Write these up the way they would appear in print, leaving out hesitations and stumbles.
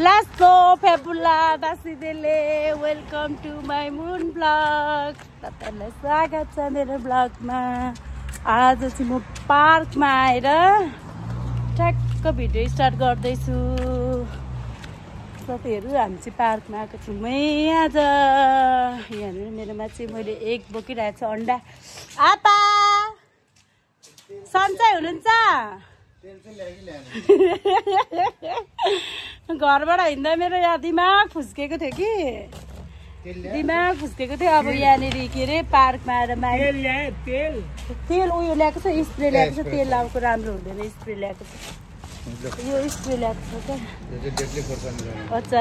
Lasso Fabula Dasidele, welcome to my moon vlog. तपाईहरुलाई स्वागत छ मेरो भ्लगमा। आज चाहिँ म पार्कमा आएर ठ्याक्क भिडियो स्टार्ट गर्दै छु। साथीहरु हामी चाहिँ पार्कमा आएको छौँ आज। यहाँ मेरोमा चाहिँ मैले एक बोकिरहेको छु अन्डा। आपा सन्चै हुनुहुन्छ? घरबाट हिँड्दा मेरो यहाँ दिमाग फुस्केको थियो कि अब यहाँनिर के अरे पार्कमा आएर तेल उयो ल्याएको छ, स्प्रे ल्याएको छ। तेल लाउको राम्रो हुँदैन, स्प्रे ल्याएको छ। यो स्प्रे ल्याएको छ क्या। अच्छा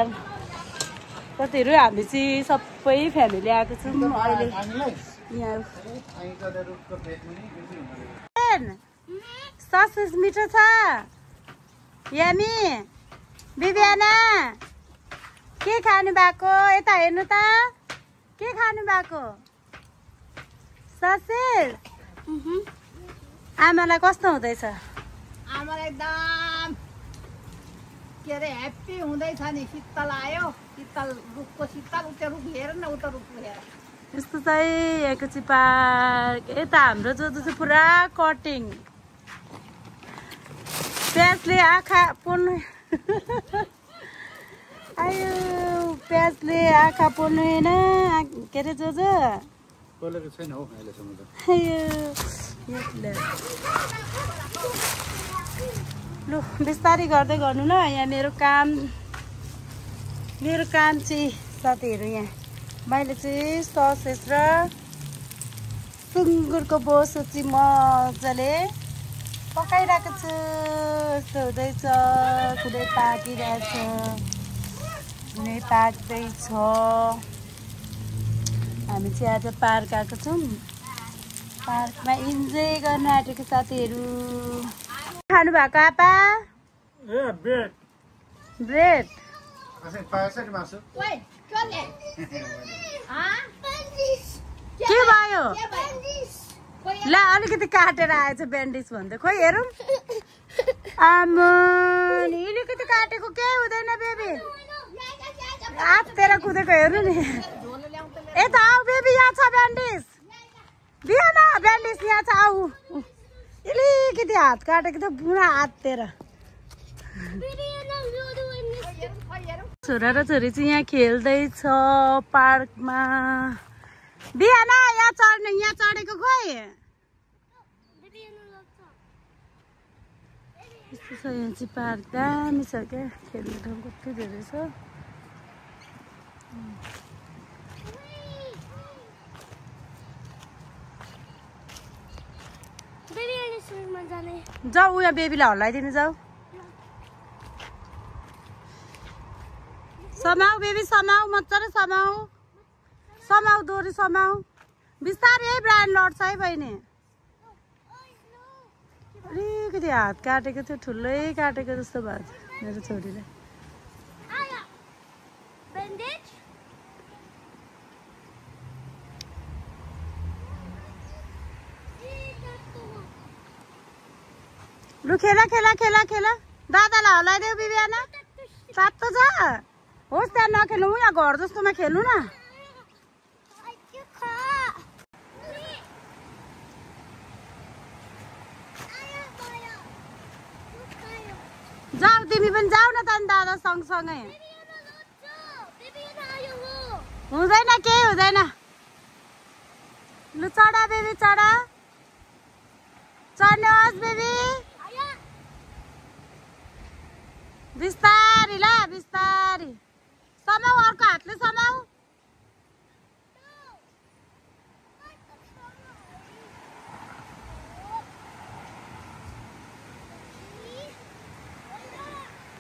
साथीहरु हामी चाहिँ सबै फ्यामिली आएको छौँ अहिले यहाँ। ससेज मिठो छ यामी। बिबियाना के खानु भएको? यता हेर्नु त, के खानु भएको? ससेज। आमालाई कस्तो हुँदैछ? आमालाई एकदम के अरे ह्याप्पी हुँदैछ नि। शीतल आयो, शीतल रुखको शीतल। उता रुख हेर न, उता रुख हेर। यस्तो चाहिँ आएको चाहिँ पार्क। यता हाम्रो जो चाहिँ पुरा कटिङ। प्याजले आँखा पोल्नु आयो, प्याजले आँखा पोल्नु होइन के अरे जो पोलेको छैन हौ अहिलेसम्म त। लु बिस्तारै गर्दै गर्नु ल। यहाँ मेरो काम चाहिँ साथीहरु, यहाँ मैले चाहिँ ससेज र सुँगुरको बोसो चाहिँ मजाले पकाइरहेको छु। यस्तो हुँदैछ, कुनै पाकिरहेछ, कुनै पाक्दैछ। हामी चाहिँ आज पार्क आएको छौँ। पार्कमा इन्जोय गर्न आँटेको साथीहरु। खानु भएको आपा? ब्रेड के भयो? ल अलिकति काटेर आएछ ब्यान्डिज भन्दै। खोइ हेरौँ। आमन अलिकति काटेको केही हुँदैन बेबी। हाततिर कुदेको हेर्नु नि। यता आऊ बेबी, यहाँ छ ब्यान्डिज। दियो न ब्यान्डिज, यहाँ छ आऊ। अलिकति हात काटेको त पुरा हाततिर। छोरा र छोरी चाहिँ यहाँ खेल्दैछ पार्कमा। बिहान यहाँ चढ्ने, यहाँ चढेको खोइ। यस्तो छ यहाँ चाहिँ पार्क। दामी छ क्या, खेल्ने ठाउँ कति धेरै छ। जाऊ उयो बेबीलाई हल्लाइदिनु जाऊ। समाऊ बेबी, समाऊ मजाले समाऊ। समाऊ डोरी समाऊ। बिस्तारै ब्रान्ड लड्छ है बहिनी। अलिकति हात काटेको थियो, ठुलै काटेको जस्तो भयो मेरो छोरीले। लु खेला खेला खेला खेला। दादालाई हल्लाइदेऊ बिबियाना। तातो छ होस्, त्यहाँ नखेल्नु, यहाँ घर जस्तोमा खेल्नु न। जाऊ तिमी पनि जाऊ न त दादा सँगसँगै। हुँदैन, केही हुँदैन। लु चढा बेबी, चढा। चढ्नुहोस् बेबी। बिस्तारी ल, बिस्तारी समाऊ। अर्को हातले समाऊ।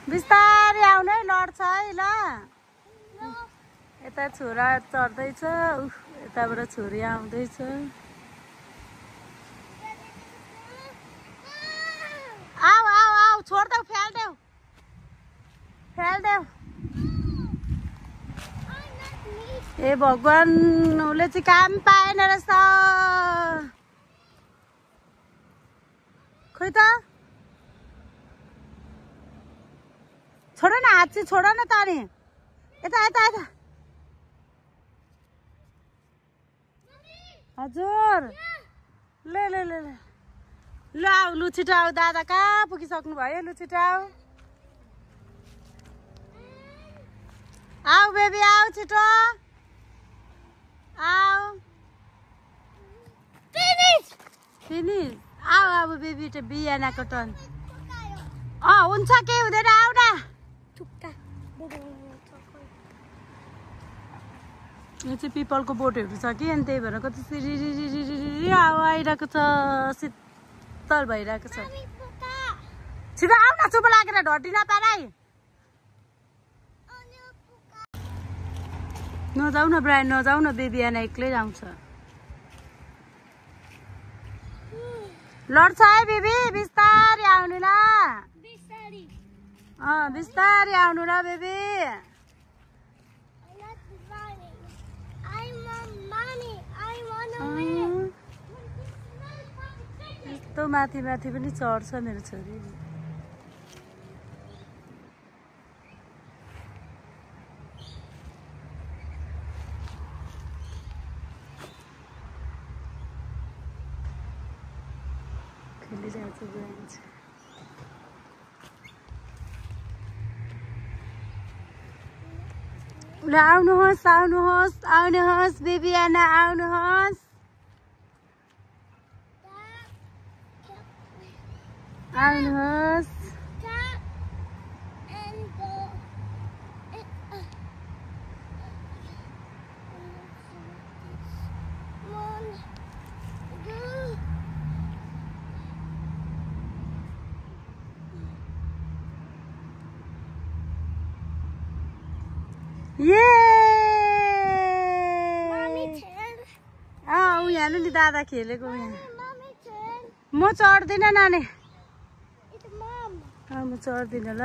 बिस्तारै आउनु है, लड्छ है ल। यता छोरा चढ्दैछ, यताबाट छोरी आउँदैछ। आऊ आऊ आऊ, छोड्देऊ, फ्याल्देऊ, फ्याल्देऊ। ए भगवान, उसले चाहिँ काम पाएन रहेछ। खोइ त छोड न हात चाहिँ छोड न त अनि यता यता यता हजुर ले ले ले ले ल आऊ लु छिटो आऊ दादा कहाँ पुगिसक्नु भयो लु छिटो आऊ आऊ बेबी आऊ छिटो आऊ फिनिस आऊ अब बेबी त बिहानको टर्न हुन्छ केही हुँदैन आऊ न यो चाहिँ पिपलको बोटहरू छ कि अनि त्यही भएर कति सिरिरिरिरिरि आइरहेको छ शीतल भइरहेको छ छिटो आऊ न चुप लागेर ढटी नपाराई नजाऊ न ब्रायन नजाऊ न बेबी आना एक्लै आउँछ लड्छ है बेबी बिस्तारै आउनु ल बिस्तारै आउनु ल बेबी यस्तो माथि माथि पनि चढ्छ मेरो छोरी खेलिरहेको छ ल आउनुहोस् आउनुहोस् आउनुहोस् बेबी आना आउनुहोस् आउनुहोस् यहाँ नि दादा खेलेको यहाँ म चढ्दिनँ नानी म चढ्दिनँ ल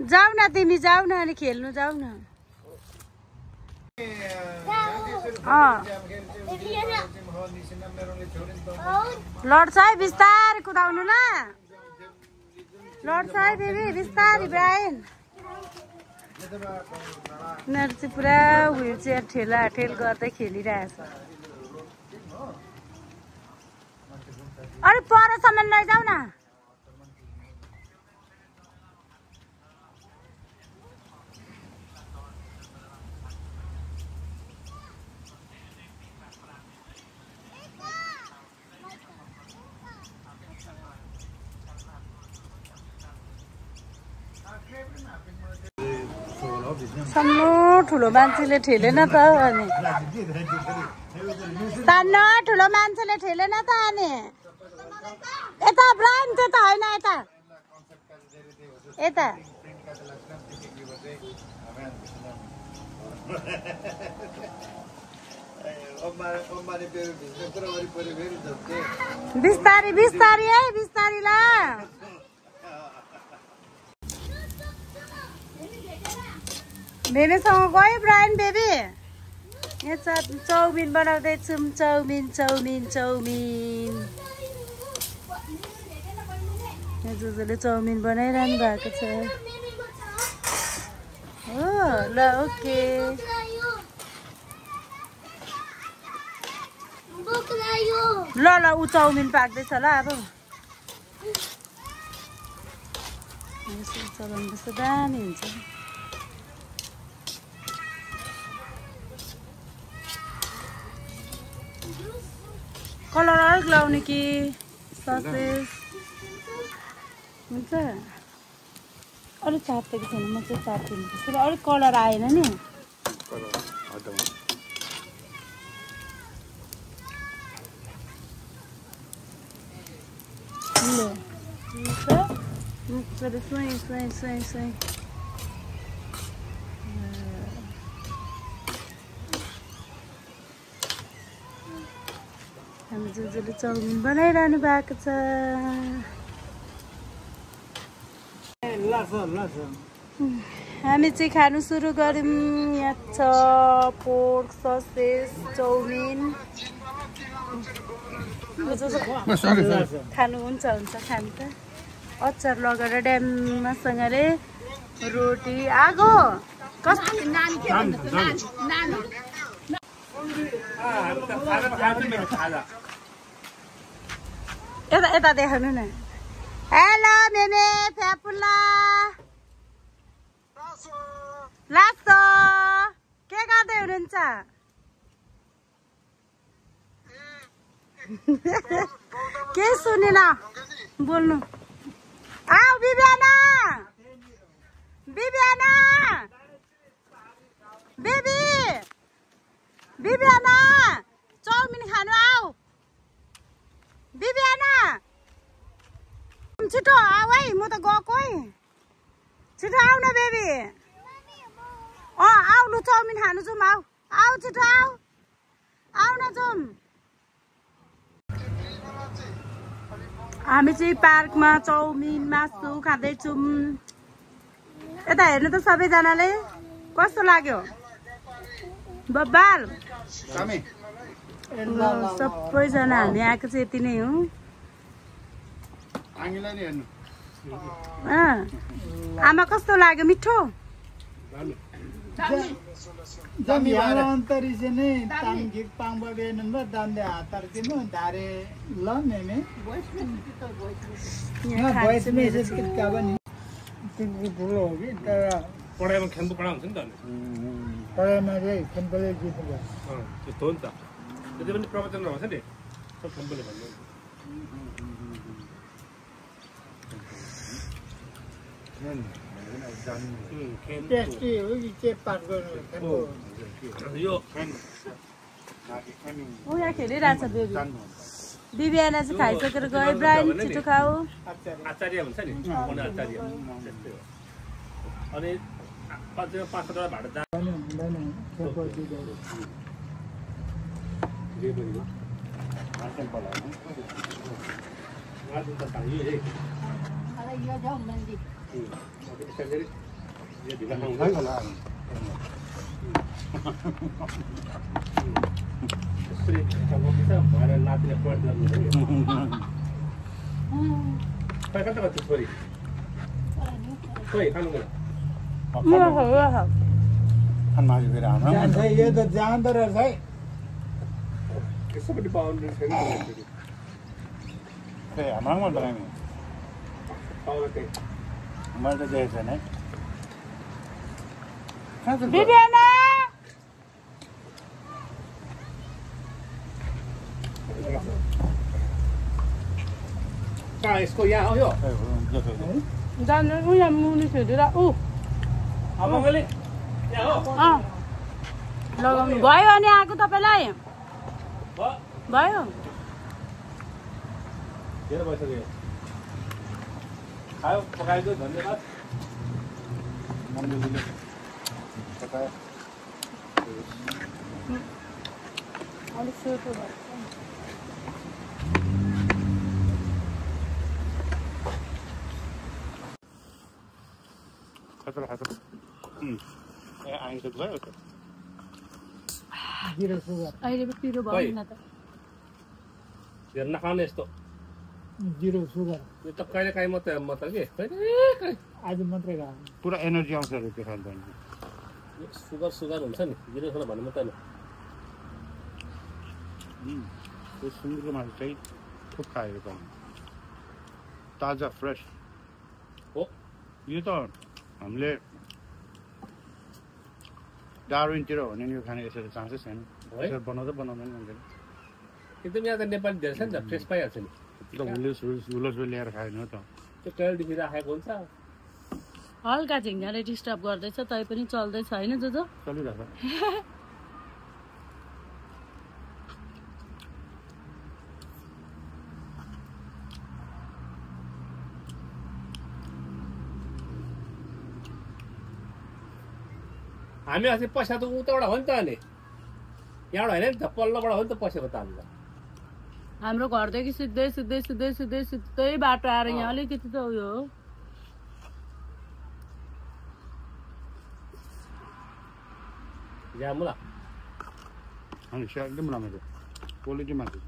जाऊ न तिमी जाऊ न अनि खेल्नु जाऊ न लड्छ है बिस्तारै कुदाउनु ल लड्छ है बेबी बिस्तारै ब्रायन उनीहरू चाहिँ पुरा व्हिल चेयर ठेलाठेल गर्दै खेलिरहेछ अलिक परसम्म लैजाऊ न सानो ठुलो मान्छेले ठेलेन त अनि सानो ठुलो मान्छेले ठेलेन त अनि यता ब्रायन त्यो त होइन यता यता बिस्तारी बिस्तारी है बिस्तारी ल बेबीसँग गयो ब्रायन बेबी यहाँ चाउमिन बनाउँदैछौँ चाउमिन चाउमिन चाउमिन यहाँ जुजोले चाउमिन बनाइरहनु भएको छ हो ल ओके ल ल ऊ चाउमिन पाक्दैछ ल अब चलाउनु कस्तो दामी हुन्छ कलर अलिक लाउने कि ससेज हुन्छ अलिक चापेको छैन म चाहिँ चापिदिनु पर्छ अलिक कलर आएन नि स्वयं स्वयं स्वयं स्वयं हामी जुजोले चाउमिन बनाइरहनु भएको छ हामी चाहिँ खानु सुरु गरौँ यहाँ छ पोर्क ससेज चाउमिन खानु हुन्छ खानु त अचार लगेर ड्यामसँगले रोटी आगो कस्तो यता यता देखाउनु न हेलो मेमे फ्यापुल्ला लास्तो के गर्दै हुनुहुन्छ के सुनेन बोल्नु आऊ बिबियाना बिबियाना बेबी बिबियाना चाउमिन खानु आऊ बिबियाना छिटो आऊ है म त गएको है छिटो आऊ न बेबी आऊ लु चाउमिन खानु जाउँ आऊ आऊ छिटो आऊ आऊ न जाउँ हामी चाहिँ पार्कमा चाउमिन मासु खाँदैछौँ यता हेर्नु त सबैजनाले कस्तो लाग्यो बब्बाल सबैजना हामी आएको चाहिँ यति नै हो आमा कस्तो लाग्यो मिठो अन्तरी चाहिँ नै तामघिक पाङबाबे नम्बर दामले हातार दिनु धारे ल मेमे भोइस मेसेज किटका पनि तिम्रो ठुलो हो कि तर पढाइमा खेम्पो कडा हुन्छ नि त पढाइमा चाहिँ खेम्पोले जित्नु भयो त्यस्तो हो नि त त्यति पनि प्रवचनमा हुन्छ नि सब खेम्पोले भन्नु टेस्टी हो कि चेप पास गर्नु यो यहाँ खेलिरहेछ बेबी बिबियाना चाहिँ खाइसकेर गयो ब्राइन छिटो खाऊ आचार्य हुन्छ नि आचार्य त्यस्तै हो अनि 500 भाडा जा हुँदैन यो त जाँदो रहेछ है यसो पनि बाउन्ड्री छैन हाम्रो बनाएँ मैले त देखेको छैन बिबियाना यसको यहाँ हो यो जानु यहाँ मुनि फेरि मैले लगाउनु भयो अनि आएको तपाईँलाई भयो धेरै भइसक्यो खायो पकाइदियो धन्यवाद अलिक सेतो भयो अहिले पो पिरो भयो न त हेर नखाने यस्तो जिरो सुगर यो त कहिले काहीँ म त के आज मात्रै खायो पुरा एनर्जी आउँछ अरे त्यो खाँदा सुगर हुन्छ नि जिरो खाना भन्नु मात्रै त्यो सुँगुरको मासु चाहिँ खुब खाएको पाउनु ताजा फ्रेस हो यो त हामीले डार्विनतिर हो भने यो खाने यसरी चान्सै छैन यसरी बनाउँदै बनाउँदैन मान्छेले एकदम यहाँ त नेपाली धेरै छ नि त फ्रेस पाइहाल्छ नि हुलसले ल्याएर खाएन त त्यो ट्रेलदेखि राखेको हुन्छ हल्का झिङ्गाले डिस्टर्ब गर्दैछ तै पनि चल्दैछ होइन जोजो चलिरहेको हामी अस्ति पैसा त उताबाट हो नि त अनि यहाँबाट होइन नि त पल्लोबाट हो नि त पैसाको त हामीलाई हाम्रो घरदेखि सिधै सिधै सिधै सिधै सिधै बाटो आएर यहाँ अलिकति त उयो हो जामुला अनि एकदम राम्रो क्वालिटी मासु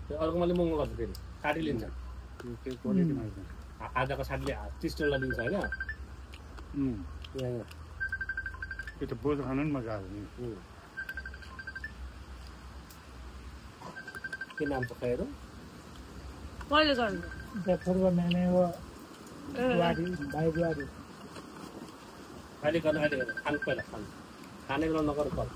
त्यो अर्को मैले महँगो गर्छु फेरि 60 लिन्छ त्यो क्वालिटी माछा आधाको 60 ले 30 डलर लिन्छ हैन यहाँ त्यो त बोझ खानु नि मजा आउँछ नि के नाम छ खैरो कहिले गर्नु पूर्व मैंने वो वारी भाई वारी अहिले गर्न खानु पहिला खाने बेला नगर कल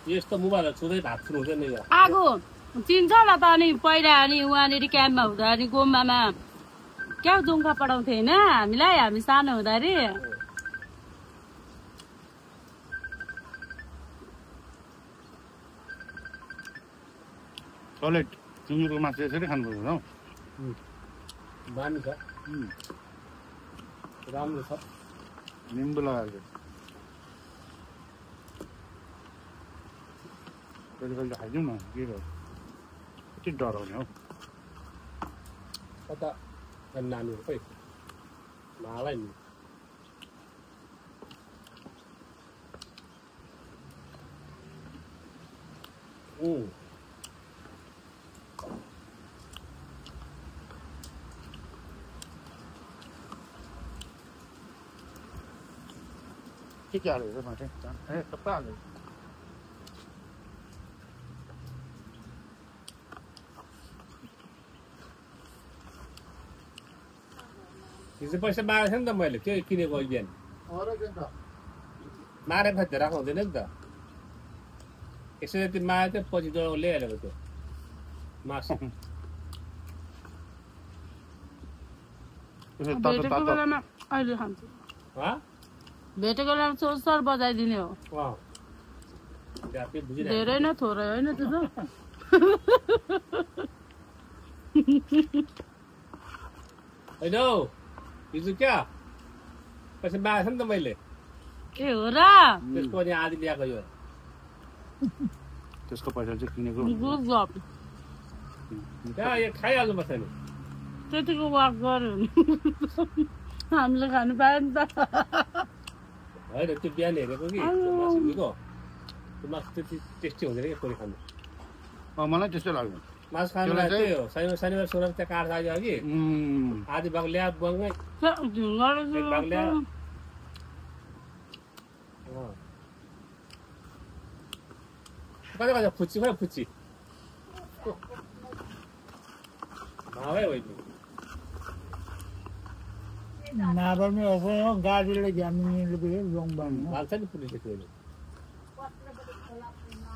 यस्तो मोबाइलहरु छुँदै भात सुरु हुँदैन यो आगो चिन्छ होला त अनि पहिला अनि उहाँनिर क्याम्पमा हुँदा अनि गोम्बामा क्या जुङ्खा पढाउँथे होइन हामीलाई हामी सानो हुँदाखेरि सलेट सुँगुरको मासु यसरी खानुपर्छ हौ दामी छ राम्रो छ निम्बु लगाएको कहिले कहिले खाइदिउँ न के भयो कति डराउने हौ कता नानीहरू खै मलाई नि के हालेको माथि ए सबै हालेको हिजो पैसा मागेको थिएँ नि त मैले त्यो किनेको बिहान मारेर खाँदै राख्नु हुँदैन नि त यसो यति मागेको थियो पछि त ल्याइहालेको त्यो मासु भेटेको बेलामा अहिले खान्छु भेटेको बेलामा सोसर बजाइदिने हो धेरै न थोरै होइन त्यो त होइन हिजो क्या पैसा मागेको थिएँ नि त मैले ए हो र त्यसको पनि आधी ल्याएको यो त्यसको पैसा चाहिँ किनेको गुड जब कहाँ यो खाइहाल्नु पर्छ नि त्यतिको वाक गर्यो हामीले खानु पायो नि त होइन त्यो बिहान हेरेको कि मासु दिएको त्यो मासु त्यति टेस्टी हुँदैन कि कोही खानु मलाई त्यस्तै लाग्यो मासु खानु त्यही हो शनिबार सोमबार त्यहाँ काठ लाग्यो कि आधी भाग ल्या बङ्गै एक भाग ल्या कता कता फुच्ची खोइ फुच्ची भावै होइन नाभरमा हो गाडीले झ्यामिनीले गयो जोङबाङमा हाल्छ नि पुलिसले फेरि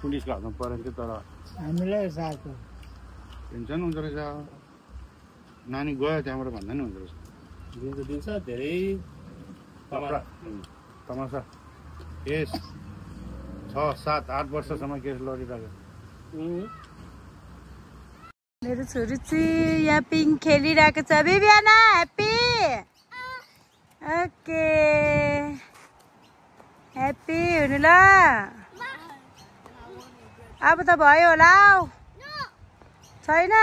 पुलिसको हातमा परेन थियो तर हामीलाई साथो टेन्सन हुँदो रहेछ नानी गयो त्यहाँबाट भन्दा नि हुँदो रहेछ दिन्छ धेरै तमासा केस 6, 7, 8 वर्षसम्म केस लडिरहेको मेरो छोरी चाहिँ यहाँ पिङ खेलिरहेको छ बिबियाना ह्याप्पी ओके ह्याप्पी हुनु ल अब त भयो होला हौ छैन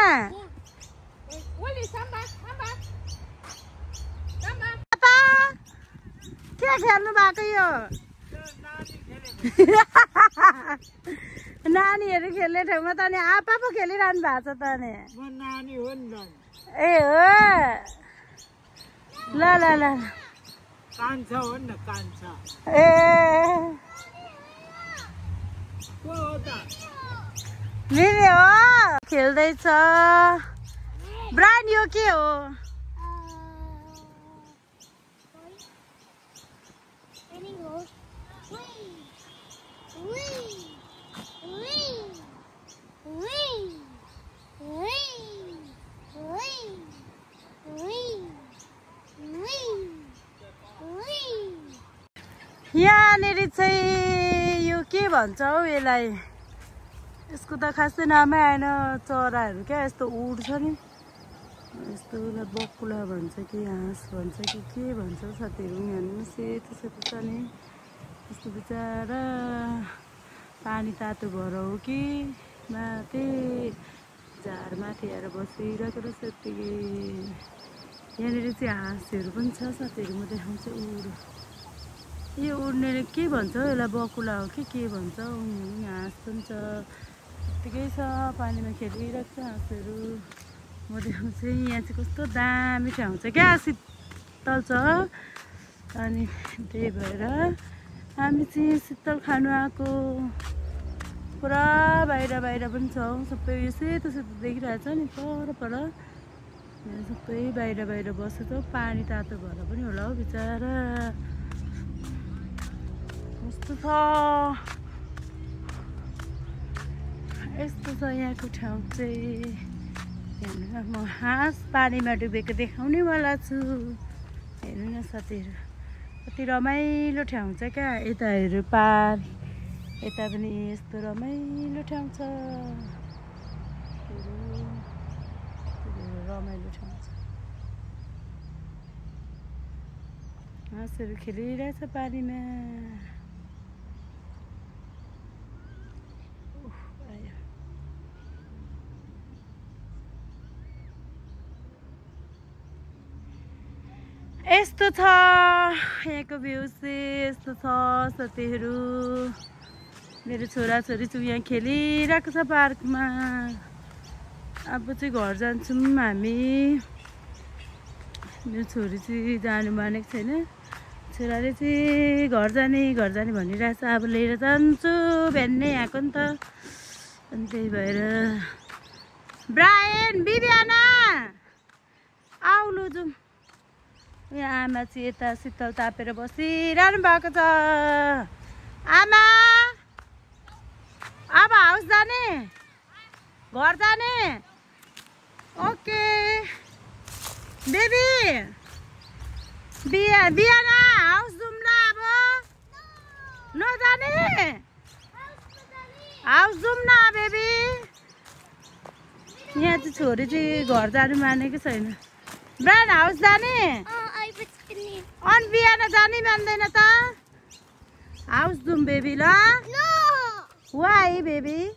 के खेल्नु भएको यो नानीहरू खेल्ने ठाउँमा त अनि आपा पो खेलिरहनु भएको छ त अनि नानी हो नि ए हो ल ल ल कान्छा हो नि कान्छा ए को हो त लिने हो खेल्दैछ ब्रान्ड यो के हो यहाँनिर चाहिँ यो के भन्छ हौ यसलाई यसको त खासै नामै आएन चराहरू क्या यस्तो उड्छ नि यस्तो उसलाई बकुला भन्छ कि हाँस भन्छ कि के भन्छ साथीहरू हेर्नु सेतो सेतो छ नि यस्तो बिचरा पानी तातो भएर हो कि माथि झारमाथि आएर बसिरहेको रहेछ यत्तिकै यहाँनिर चाहिँ हाँसहरू पनि छ साथीहरू म देखाउँछु उड यो उड्ने के भन्छ यसलाई बकुला हो कि के भन्छ हाँस पनि छ त्यतिकै छ पानीमा खेलिरहेको छ हाँसहरू म देखाउँछु यहाँ चाहिँ कस्तो दामी ठाउँ छ क्या शीतल छ अनि त्यही भएर हामी चाहिँ शीतल खानु आएको पुरा बाहिर पनि छौँ सबै यो सेतो देखिरहेछ नि पर सबै बाहिर बसेछ पानी तातो भएर पनि होला हौ बिचरा कस्तो छ यस्तो छ यहाँको ठाउँ चाहिँ हेर्नु न म हाँस पानीमा डुबेको देखाउनेवाला छु हेर्नु न साथीहरू कति रमाइलो ठाउँ छ क्या यता हेर्नु पार यता पनि यस्तो रमाइलो ठाउँ छ रमाइलो ठाउँ छ हाँसहरू खेलिरहेछ पानीमा यस्तो छ यहाँको भ्यू चाहिँ यस्तो छ साथीहरू मेरो छोराछोरी चाहिँ यहाँ खेलिरहेको छ पार्कमा अब चाहिँ घर जान्छौँ हामी मेरो छोरी चाहिँ जानु मानेको छैन छोराले चाहिँ घर जाने भनिरहेछ अब लिएर जान्छु बिहानै आएको नि त अनि त्यही भएर ब्रायन बिबियाना आउलु जाउँ यहाँ आमा चाहिँ यता शीतल तापेर बसिरहनु भएको छ आमा अब हाउस जाने घर जाने ओके बेबी बिहाना हाउस जाउँ न अब नजाने हाउस जाउँ न बेबी यहाँ चाहिँ छोरी चाहिँ घर जानु मानेको छैन ब्रायन हाउस जाने अनि बिहान जाने मान्दैन त हाउस जाउँ बेबी ल वाइ बेबी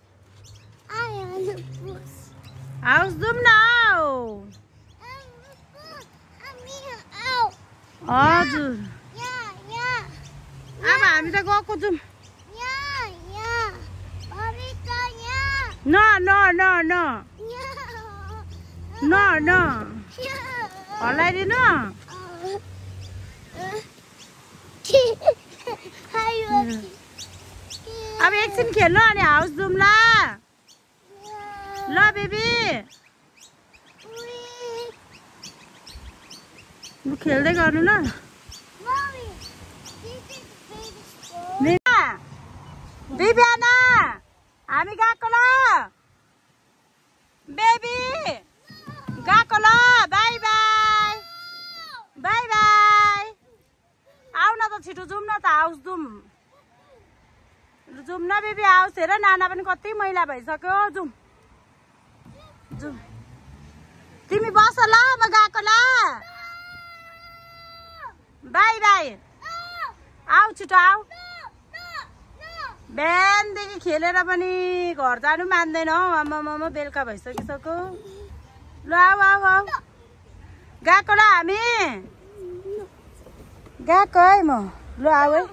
हाउस जाउँ न हजुर अब हामी त गएको जाउँ न हल्लाइदिनु अब एकछिन खेल्नु अनि हाउस जाउँ ल बेबी खेल्दै गर्नु ल बिबियाना हामी गएको ल बेबी गएको ल बाई बाई बाई बाई आउ न त छिटो जाउँ न त हाउस जाउँ न बेबी हाउस हेर नाना पनि कति मैला भइसक्यो जाउँ तिमी बस ल म गएको ल बाई बाई आऊ छिटो आऊ बिहानदेखि खेलेर पनि घर जानु मान्दैन हौ आमा बेलुका भइसकिसक्यो ल आऊ आऊ आऊ गएको ल हामी गएको है म ल आऊ है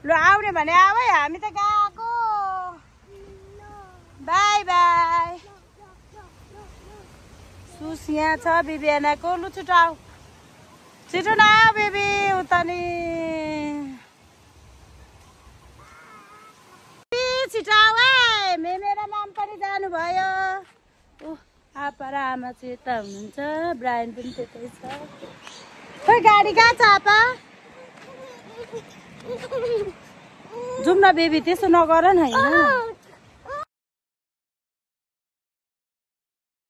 ल आउने भने आऊ है हामी त गएको बाई बाई सुस यहाँ छ बिबियानाको लु छिटो आऊ छिटो न आऊ बेबी उता नि छिटो आऊ है मेरो माम पनि जानुभयो आपा र आमा चाहिँ यता हुनुहुन्छ ब्रायन पनि त्यतै छ खोइ गाडी कहाँ छ आपा जाउँ न बेबी त्यसो नगर न होइन